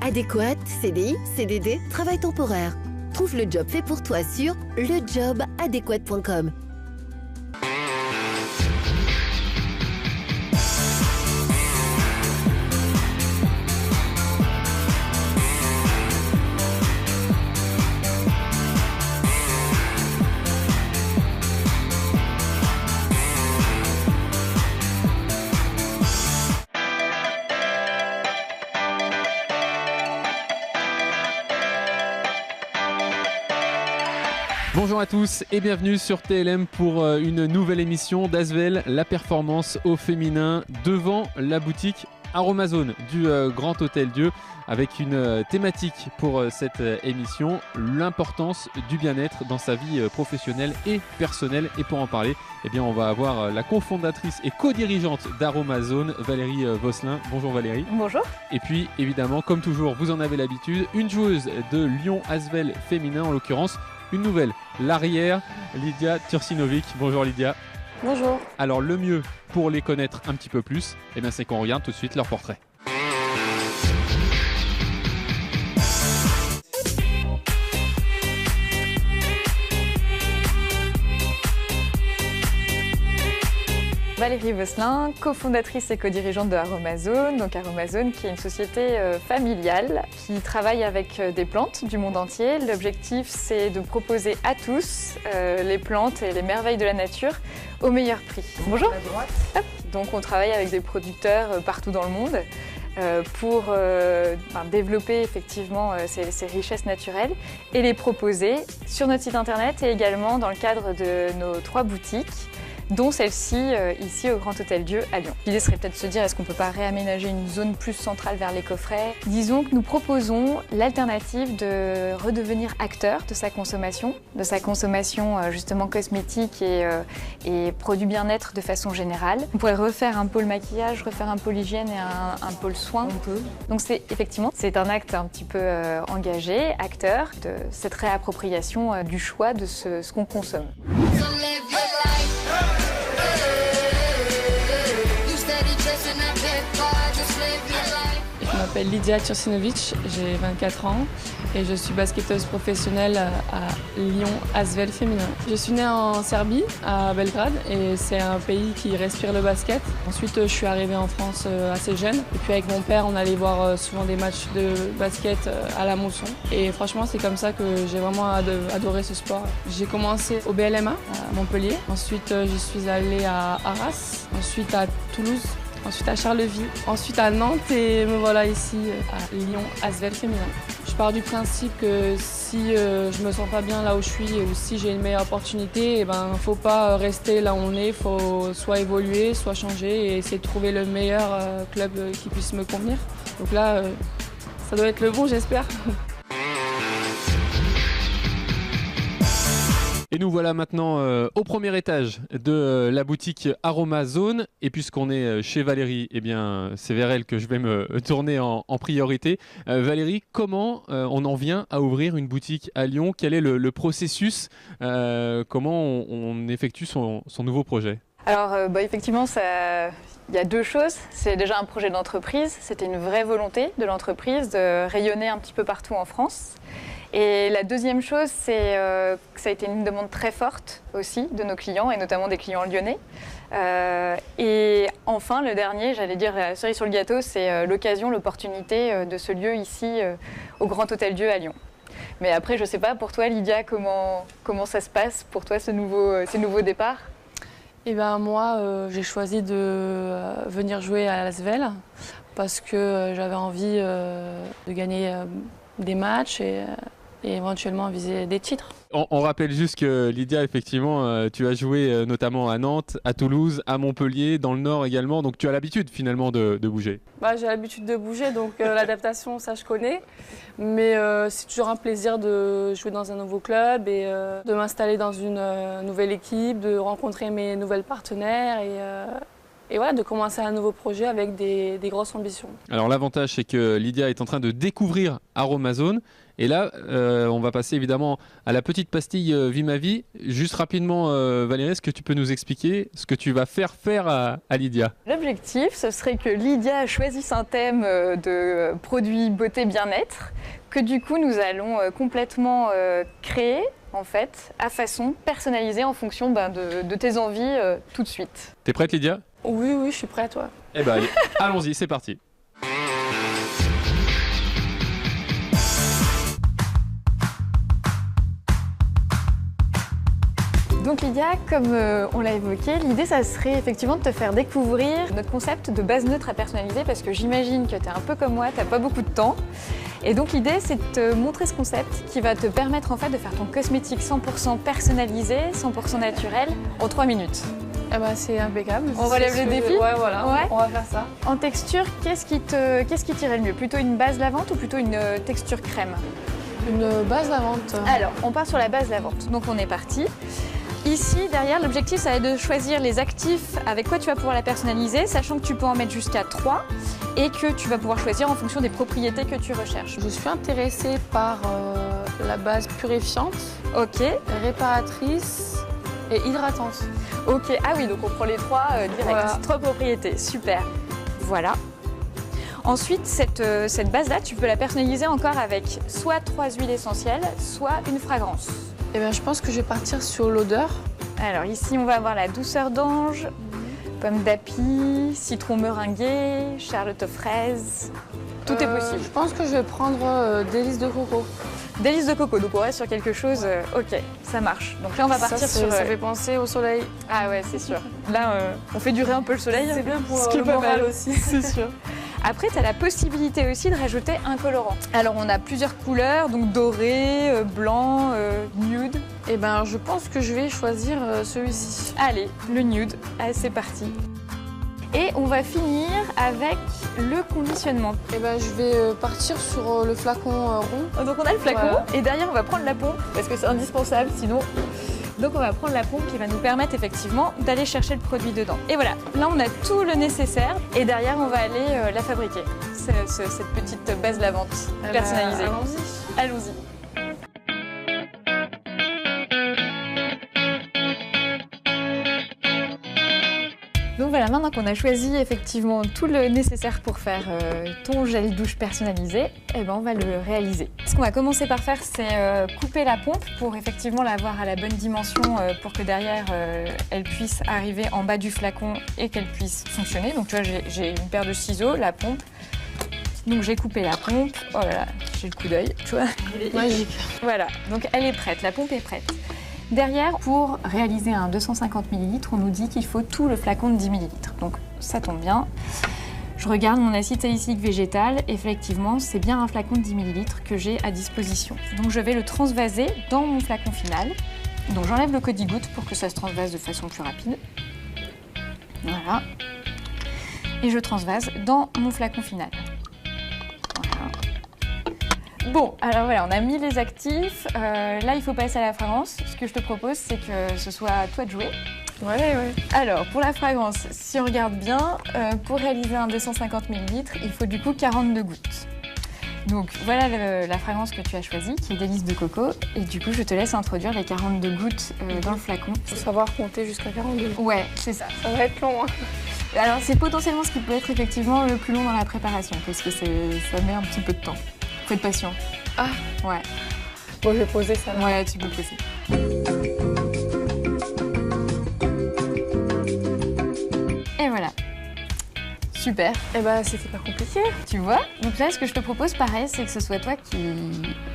Adéquate, CDI, CDD, travail temporaire. Trouve le job fait pour toi sur lejobadéquate.com. Bonjour à tous et bienvenue sur TLM pour une nouvelle émission d'Asvel, la performance au féminin devant la boutique Aromazone du Grand Hôtel Dieu avec une thématique pour cette émission, l'importance du bien-être dans sa vie professionnelle et personnelle. Et pour en parler, eh bien, on va avoir la cofondatrice et co-dirigeante d'Aromazone, Valérie Vosselin. Bonjour Valérie. Bonjour. Et puis évidemment, comme toujours, vous en avez l'habitude, une joueuse de Lyon Asvel féminin, en l'occurrence une nouvelle, l'arrière, Lydia Tursinovic. Bonjour Lydia. Bonjour. Alors le mieux pour les connaître un petit peu plus, eh bien, c'est qu'on regarde tout de suite leur portrait. Valérie Vosselin, cofondatrice et co-dirigeante de Aromazone. Donc Aromazone qui est une société familiale qui travaille avec des plantes du monde entier. L'objectif c'est de proposer à tous les plantes et les merveilles de la nature au meilleur prix. Bonjour. Hop. Donc on travaille avec des producteurs partout dans le monde pour développer effectivement ces richesses naturelles et les proposer sur notre site internet et également dans le cadre de nos 3 boutiques, dont celle-ci ici au Grand Hôtel Dieu à Lyon. L'idée serait peut-être de se dire, est-ce qu'on ne peut pas réaménager une zone plus centrale vers les coffrets? Disons que nous proposons l'alternative de redevenir acteur de sa consommation justement cosmétique et produits bien-être de façon générale. On pourrait refaire un pôle maquillage, refaire un pôle hygiène et un pôle soins. On peut. Donc c'est un acte un petit peu engagé, acteur, de cette réappropriation du choix de ce qu'on consomme. Je m'appelle Lydia Tursinovic, j'ai 24 ans et je suis basketteuse professionnelle à Lyon Asvel féminin. Je suis née en Serbie, à Belgrade, et c'est un pays qui respire le basket. Ensuite, je suis arrivée en France assez jeune. Et puis avec mon père, on allait voir souvent des matchs de basket à la Mousson. Et franchement, c'est comme ça que j'ai vraiment adoré ce sport. J'ai commencé au BLMA à Montpellier. Ensuite, je suis allée à Arras, ensuite à Toulouse. Ensuite à Charleville, ensuite à Nantes et me voilà ici à Lyon Asvel féminin. Je pars du principe que si je me sens pas bien là où je suis ou si j'ai une meilleure opportunité, il ne faut pas rester là où on est, il faut soit évoluer, soit changer et essayer de trouver le meilleur club qui puisse me convenir. Donc là, ça doit être le bon, j'espère. Et nous voilà maintenant au premier étage de la boutique Aromazone. Et puisqu'on est chez Valérie, eh bien, c'est vers elle que je vais me tourner en priorité. Valérie, comment on en vient à ouvrir une boutique à Lyon? Quel est le processus? Comment on effectue son nouveau projet? Alors effectivement, il y a 2 choses. C'est déjà un projet d'entreprise. C'était une vraie volonté de l'entreprise de rayonner un petit peu partout en France. Et la deuxième chose, c'est que ça a été une demande très forte aussi de nos clients, et notamment des clients lyonnais. Et enfin, le dernier, j'allais dire la cerise sur le gâteau, c'est l'occasion, l'opportunité de ce lieu ici au Grand Hôtel Dieu à Lyon. Mais après, je ne sais pas, pour toi Lydia, comment ça se passe pour toi ce nouveau départ? Eh ben moi, j'ai choisi de venir jouer à l'Asvel parce que j'avais envie de gagner des matchs et éventuellement viser des titres. On rappelle juste que Lydia, effectivement, tu as joué notamment à Nantes, à Toulouse, à Montpellier, dans le Nord également, donc tu as l'habitude finalement de bouger. J'ai l'habitude de bouger, donc l'adaptation, ça je connais, mais c'est toujours un plaisir de jouer dans un nouveau club et de m'installer dans une nouvelle équipe, de rencontrer mes nouvelles partenaires et voilà, de commencer un nouveau projet avec des grosses ambitions. Alors l'avantage, c'est que Lydia est en train de découvrir Aromazone. Et là, on va passer évidemment à la petite pastille Vie ma vie. Juste rapidement, Valérie, est-ce que tu peux nous expliquer ce que tu vas faire à Lydia? L'objectif, ce serait que Lydia choisisse un thème de produits beauté bien-être, que du coup nous allons complètement créer en fait à façon personnalisée en fonction de tes envies tout de suite. T'es prête, Lydia? Oui, oui, je suis prête, ouais. Eh ben, allez, allons-y, c'est parti. Donc Lydia, comme on l'a évoqué, l'idée ça serait effectivement de te faire découvrir notre concept de base neutre à personnaliser parce que j'imagine que tu es un peu comme moi, tu n'as pas beaucoup de temps. Et donc l'idée c'est de te montrer ce concept qui va te permettre en fait de faire ton cosmétique 100% personnalisé, 100% naturel en 3 minutes. Eh ben, c'est impeccable. On relève le défi? Ouais, voilà, Ouais. on va faire ça. En texture, qu'est-ce qui t'irait le mieux? Plutôt une base lavante ou plutôt une texture crème? Une base lavante. Alors, on part sur la base lavante. Donc on est parti. Ici, derrière, l'objectif, ça va être de choisir les actifs avec quoi tu vas pouvoir la personnaliser, sachant que tu peux en mettre jusqu'à 3 et que tu vas pouvoir choisir en fonction des propriétés que tu recherches. Je suis intéressée par la base purifiante, Ok, réparatrice et hydratante. ok. Ah oui, donc on prend les 3 direct. Voilà. 3 propriétés, super. Voilà. Ensuite, cette base-là, tu peux la personnaliser encore avec soit 3 huiles essentielles, soit une fragrance. Eh ben, je pense que je vais partir sur l'odeur. Alors ici, on va avoir la douceur d'ange, pomme d'api, citron meringué, charlotte aux fraises. Tout est possible. Je pense que je vais prendre délice de coco. Délice de coco, donc on reste sur quelque chose, ok, ça marche. Donc là, on va partir sur... Ça fait penser au soleil. Ah ouais, c'est sûr. Là, on fait durer un peu le soleil. C'est bien pour ce qui est le pas moral mal aussi. C'est sûr. Après, tu as la possibilité aussi de rajouter un colorant. Alors, on a plusieurs couleurs, donc doré, blanc, nude. Eh ben, je pense que je vais choisir celui-ci. Allez, le nude, allez, c'est parti. Et on va finir avec le conditionnement. Eh ben, je vais partir sur le flacon rond. Donc on a le flacon Voilà. et derrière on va prendre la pompe parce que c'est indispensable sinon. Donc on va prendre la pompe qui va nous permettre effectivement d'aller chercher le produit dedans. Et voilà, là on a tout le nécessaire et derrière on va aller la fabriquer, cette petite base lavante personnalisée. Allons-y. Allons-y. Donc voilà, maintenant qu'on a choisi effectivement tout le nécessaire pour faire ton gel douche personnalisé, eh ben on va le réaliser. Ce qu'on va commencer par faire, c'est couper la pompe pour effectivement l'avoir à la bonne dimension pour que derrière elle puisse arriver en bas du flacon et qu'elle puisse fonctionner. Donc tu vois, j'ai une paire de ciseaux, la pompe. Donc j'ai coupé la pompe, oh là là, j'ai le coup d'œil, tu vois. Magique. Voilà, donc elle est prête, la pompe est prête. Derrière, pour réaliser un 250 ml, on nous dit qu'il faut tout le flacon de 10 ml. Donc ça tombe bien. Je regarde mon acide salicylique végétal. Effectivement, c'est bien un flacon de 10 ml que j'ai à disposition. Donc je vais le transvaser dans mon flacon final. Donc j'enlève le codi-goutte pour que ça se transvase de façon plus rapide. Voilà. Et je transvase dans mon flacon final. Voilà. Bon, alors voilà, on a mis les actifs. Là, il faut passer à la fragrance. Ce que je te propose, c'est que ce soit à toi de jouer. Ouais. Alors, pour la fragrance, si on regarde bien, pour réaliser un 250 ml, il faut du coup 42 gouttes. Donc voilà la fragrance que tu as choisie, qui est délice de coco. Et du coup, je te laisse introduire les 42 gouttes dans le flacon. Faut savoir compter jusqu'à 42. Ouais, c'est ça. Ça va être long. Hein. Alors, c'est potentiellement ce qui peut être effectivement le plus long dans la préparation, parce que ça met un petit peu de temps. Faut être patient. Ah, Ouais. bon, je vais poser ça là. Ouais, tu peux poser. Et voilà. Super. Eh ben, c'était pas compliqué. Tu vois? Donc là, ce que je te propose, pareil, c'est que ce soit toi qui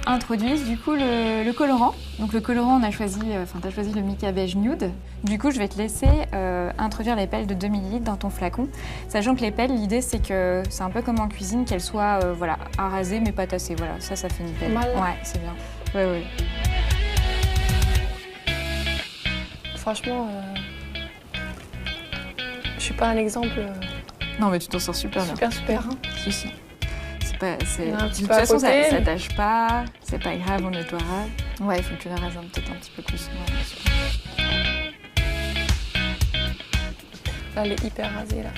introduise du coup le colorant. Donc le colorant, on a choisi, t'as choisi le Mica Beige Nude. Du coup, je vais te laisser introduire les pelles de 2 ml dans ton flacon. Sachant que les pelles, l'idée, c'est que c'est un peu comme en cuisine, qu'elles soient à raser mais pas tassées. Voilà, ça fait une pelle. Mal. Ouais, c'est bien. Ouais. Franchement, je suis pas un exemple Non, mais tu t'en sors super bien. super. Hein. Si. C'est pas, On a un de petit toute peu à façon, côté, ça mais- tâche pas, c'est pas grave, on nettoiera. Ouais, il faut que tu la rajoutes peut-être un petit peu plus. Ouais, bien sûr. Là, elle est hyper rasée là.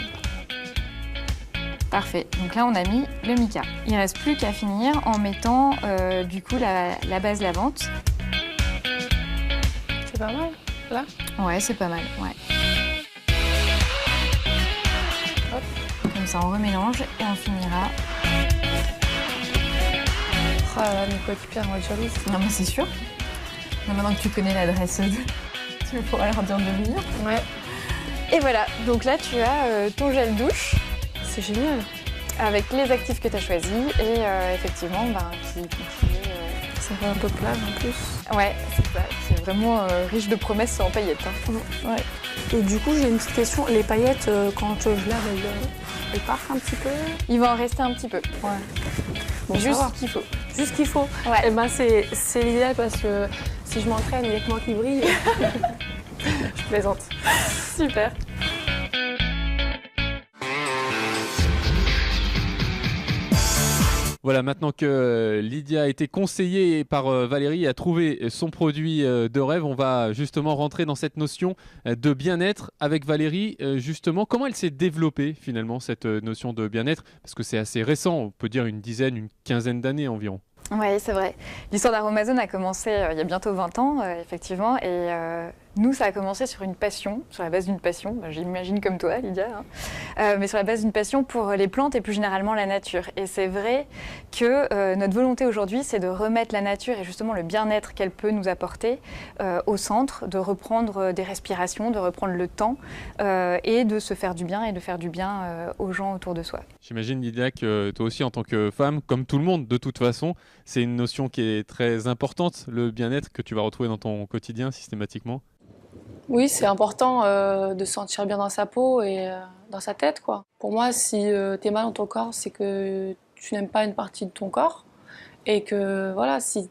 Parfait. Donc là, on a mis le mica. Il ne reste plus qu'à finir en mettant du coup la base lavante. C'est pas mal, là? Ouais, c'est pas mal, ouais. Hop. Comme ça, on remélange et on finira. Oh là là, mes coéquipiers vont être jalouses. Non, mais c'est sûr. Maintenant que tu connais l'adresse, tu pourras leur dire de venir. Ouais. Et voilà, donc là, tu as ton gel douche. C'est génial. Avec les actifs que tu as choisis et effectivement, qui Ça fait un peu plage en plus. Ouais, c'est ça. Qui est vraiment riche de promesses en paillettes. Hein. Ouais. Et du coup, j'ai une petite question. Les paillettes, quand je lave, elles partent un petit peu? Il va en rester un petit peu. Ouais. Bon, juste ce qu'il faut. Juste ce qu'il faut. Ouais. Et ben c'est l'idéal parce que si je m'entraîne, il n'y a que moi qui brille. Je plaisante. Super. Voilà, maintenant que Lydia a été conseillée par Valérie et a trouvé son produit de rêve, on va justement rentrer dans cette notion de bien-être avec Valérie. Justement, comment elle s'est développée finalement, cette notion de bien-être? Parce que c'est assez récent, on peut dire une quinzaine d'années environ. Oui, c'est vrai. L'histoire d'Aromazone a commencé il y a bientôt 20 ans, effectivement. Et nous, ça a commencé sur une passion, sur la base d'une passion, j'imagine comme toi, Lydia, hein, mais sur la base d'une passion pour les plantes et plus généralement la nature. Et c'est vrai que notre volonté aujourd'hui, c'est de remettre la nature et justement le bien-être qu'elle peut nous apporter au centre, de reprendre des respirations, de reprendre le temps et de se faire du bien et de faire du bien aux gens autour de soi. J'imagine, Lydia, que toi aussi, en tant que femme, comme tout le monde, de toute façon, c'est une notion qui est très importante, le bien-être que tu vas retrouver dans ton quotidien systématiquement. Oui, c'est important de se sentir bien dans sa peau et dans sa tête, quoi. Pour moi, si tu es mal dans ton corps, c'est que tu n'aimes pas une partie de ton corps et que voilà, si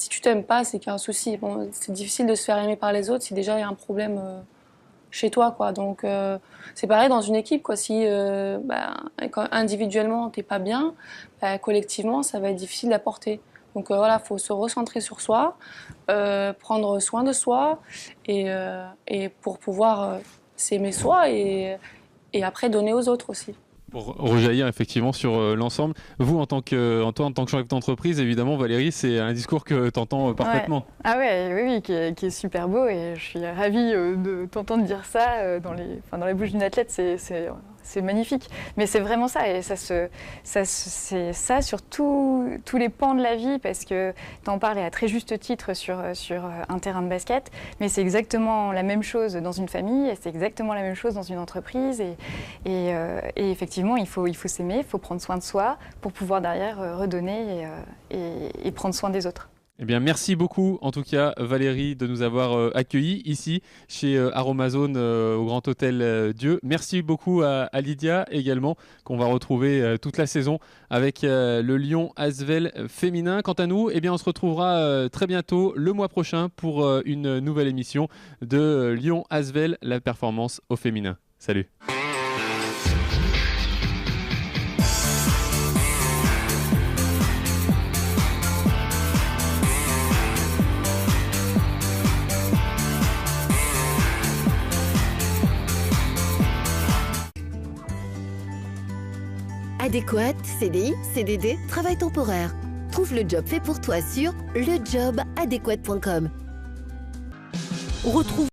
tu t'aimes pas, c'est qu'il y a un souci. Bon, c'est difficile de se faire aimer par les autres si déjà il y a un problème chez toi, quoi. Donc c'est pareil dans une équipe, quoi. Si quand individuellement t'es pas bien, collectivement ça va être difficile d'apporter. Donc voilà, faut se recentrer sur soi, prendre soin de soi et pour pouvoir s'aimer soi et après donner aux autres aussi. Pour rejaillir effectivement sur l'ensemble, vous en tant que chef d'entreprise, évidemment Valérie, c'est un discours que tu entends parfaitement. Ouais. Ah ouais, oui, qui est super beau et je suis ravie de t'entendre dire ça dans la bouche d'une athlète, c'est magnifique. Mais c'est vraiment ça et c'est ça sur tous les pans de la vie parce que tu en parles à très juste titre sur un terrain de basket, mais c'est exactement la même chose dans une famille et c'est exactement la même chose dans une entreprise et effectivement il faut s'aimer, il faut prendre soin de soi pour pouvoir derrière redonner et prendre soin des autres. Eh bien, merci beaucoup, en tout cas, Valérie, de nous avoir accueillis ici, chez Aromazone, au Grand Hôtel Dieu. Merci beaucoup à Lydia également, qu'on va retrouver toute la saison avec le Lyon Asvel féminin. Quant à nous, eh bien, on se retrouvera très bientôt, le mois prochain, pour une nouvelle émission de Lyon Asvel, la performance au féminin. Salut. Adéquate, CDI, CDD, travail temporaire. Trouve le job fait pour toi sur lejobadéquate.com. Retrouve